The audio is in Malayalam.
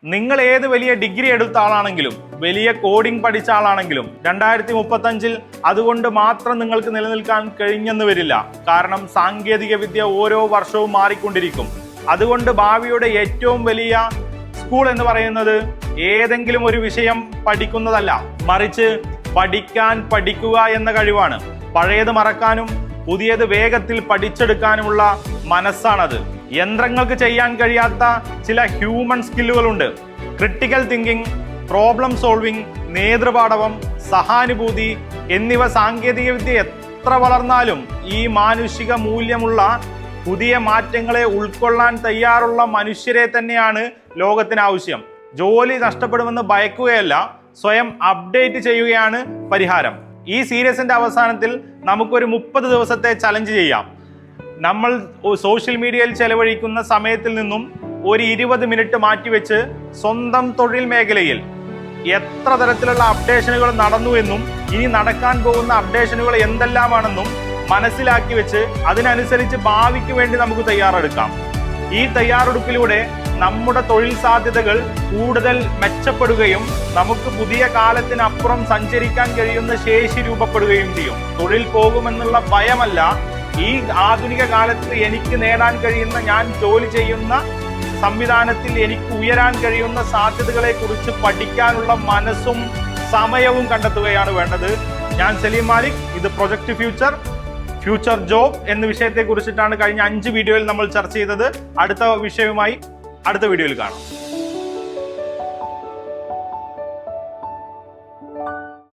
നിങ്ങൾ ഏത് വലിയ ഡിഗ്രി എടുത്ത ആളാണെങ്കിലും വലിയ കോഡിംഗ് പഠിച്ച ആളാണെങ്കിലും 2035 അതുകൊണ്ട് മാത്രം നിങ്ങൾക്ക് നിലനിൽക്കാൻ കഴിഞ്ഞെന്ന് വരില്ല. കാരണം സാങ്കേതിക വിദ്യ ഓരോ വർഷവും മാറിക്കൊണ്ടിരിക്കും. അതുകൊണ്ട് ഭാവിയുടെ ഏറ്റവും വലിയ സ്കൂൾ എന്ന് പറയുന്നത് ഏതെങ്കിലും ഒരു വിഷയം പഠിക്കുന്നതല്ല, മറിച്ച് പഠിക്കുക എന്ന കഴിവാണ്. പഴയത് മറക്കാനും പുതിയത് വേഗത്തിൽ പഠിച്ചെടുക്കാനുമുള്ള മനസ്സാണത്. യന്ത്രങ്ങൾക്ക് ചെയ്യാൻ കഴിയാത്ത ചില ഹ്യൂമൻ സ്കില്ലുകളുണ്ട്. ക്രിട്ടിക്കൽ തിങ്കിങ്, പ്രോബ്ലം സോൾവിങ്, നേതൃപാടവം, സഹാനുഭൂതി എന്നിവ സാങ്കേതികവിദ്യ എത്ര വളർന്നാലും ഈ മാനുഷിക മൂല്യമുള്ള പുതിയ മാറ്റങ്ങളെ ഉൾക്കൊള്ളാൻ തയ്യാറുള്ള മനുഷ്യരെ തന്നെയാണ് ലോകത്തിന് ആവശ്യം. ജോലി നഷ്ടപ്പെടുമെന്ന് ഭയക്കുകയല്ല, സ്വയം അപ്ഡേറ്റ് ചെയ്യുകയാണ് പരിഹാരം. ഈ സീരീസിന്റെ അവസാനത്തിൽ നമുക്കൊരു 30 ദിവസത്തെ ചലഞ്ച് ചെയ്യാം. നമ്മൾ സോഷ്യൽ മീഡിയയിൽ ചെലവഴിക്കുന്ന സമയത്തിൽ നിന്നും ഒരു 20 മിനിറ്റ് മാറ്റിവെച്ച് സ്വന്തം തൊഴിൽ മേഖലയിൽ എത്ര തരത്തിലുള്ള അപ്ഡേഷനുകൾ നടന്നു എന്നും ഇനി നടക്കാൻ പോകുന്ന അപ്ഡേഷനുകൾ എന്തെല്ലാമാണെന്നും മനസ്സിലാക്കി വെച്ച് അതിനനുസരിച്ച് ഭാവിക്ക് വേണ്ടി നമുക്ക് തയ്യാറെടുക്കാം. ഈ തയ്യാറെടുപ്പിലൂടെ നമ്മുടെ തൊഴിൽ സാധ്യതകൾ കൂടുതൽ മെച്ചപ്പെടുകയും നമുക്ക് പുതിയ കാലത്തിനപ്പുറം സഞ്ചരിക്കാൻ കഴിയുന്ന ശേഷി രൂപപ്പെടുകയും ചെയ്യും. തൊഴിൽ പോകുമെന്നുള്ള ഭയമല്ല, ഈ ആധുനിക കാലത്ത് എനിക്ക് നേടാൻ കഴിയുന്ന, ഞാൻ ജോലി ചെയ്യുന്ന സംവിധാനത്തിൽ എനിക്ക് ഉയരാൻ കഴിയുന്ന സാധ്യതകളെ കുറിച്ച് പഠിക്കാനുള്ള മനസ്സും സമയവും കണ്ടെത്തുകയാണ് വേണ്ടത്. ഞാൻ സലീം മാലിക്. ഇത് പ്രൊജക്ട് ഫ്യൂച്ചർ ജോബ് എന്ന വിഷയത്തെ കുറിച്ചിട്ടാണ് കഴിഞ്ഞ 5 വീഡിയോയിൽ നമ്മൾ ചർച്ച ചെയ്തത്. അടുത്ത വിഷയവുമായി അടുത്ത വീഡിയോയിൽ കാണാം.